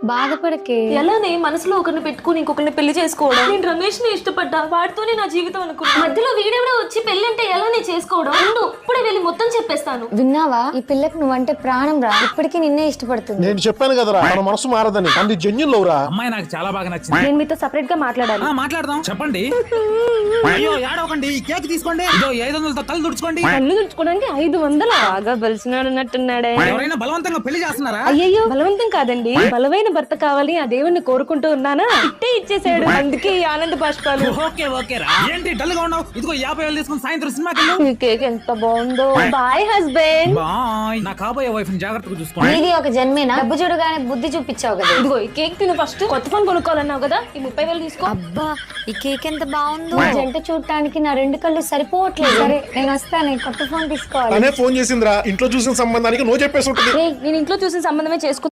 బాధపడకే. ఎలానే మనసులో ఒకరిని పెట్టుకుని ఇంకొకరిని పెళ్లి చేసుకోవడం. నేను రమేష్ ని ఇష్టపడ్డా, వాడితోనే నా జీవితం అనుకున్నా. మధ్యలో వీడెవడో వచ్చి పెళ్లి అంటే ఎలానే చేసుకోవడం. ఉండు, ఇప్పుడే వెళ్ళి మొత్తం చెప్పేస్తాను. విన్నావా? ఈ పిల్లకి నువ్వంటే ప్రాణం రా. ఇప్పటికీ నిన్నే ఇష్టపడుతుంది. నేను చెప్పాను కదరా మన మనసు మారదని. అది జెన్యున్ లవ్ రా. అమ్మాయి నాకు చాలా బాగా నచ్చింది. నేను మీతో సెపరేట్ గా మాట్లాడాలి. మాట్లాడదాం, చెప్పండి. అయ్యో ఏడవకండి, ఈ కేక్ తీసుకోండి. ఇదో 500తో కళ్ళు తుడుచుకోండి. కళ్ళు తుడుచుకోవడానికి 500 బాగా బలిసినాడున్నట్టున్నాడే. ఎవరైనా బలవంతంగా పెళ్లి చేస్తున్నారా? అయ్యయ్యో, బలవంతం కాదండి, బలమైన భర్త కావాలి ఆ దేవుణ్ణి కోరుకుంటూ ఉన్నానా, ఇట్టే ఇచ్చేసాడు. అందుకే ఈ ఆనంద బాష్పాలు. ఓకే ఓకే రా. ఏంటి డల్ గా ఉన్నావు? ఇదిగో 50,000 తీసుకుని సాయంత్రం సినిమాకి వెళ్ళు. ఈ కేక్ ఎంత బాగుందో. Bye husband. బాయ్. నా కాబోయే వైఫ్ ని జాగ్రత్తగా చూసుకోండి. నీది ఒక జన్మేనా? డబ్బు చూడగానే బుద్ధి చూపించావు కదా. ఇదిగో ఈ కేక్ తిను ఫస్ట్. కొత్త ఫోన్ కొనుక్కోవాలన్నావు కదా, ఈ 30,000 తీసుకో. అబ్బా, ఈ కేక్ ఎంత బాగుందో. జంట చూడటానికి నా 2 కళ్ళు సరిపోవట్లేదు. సరే నేను వస్తాను, కొత్త ఫోన్ తీసుకోవాలి. అనే ఫోన్ చేసిందిరా. ఇంట్లో చూసిన సంబంధానికి నువ్వు చెప్పేసి ఉంటుంది. నేను ఇంట్లో చూసిన సంబంధమే చేసుకుంటా.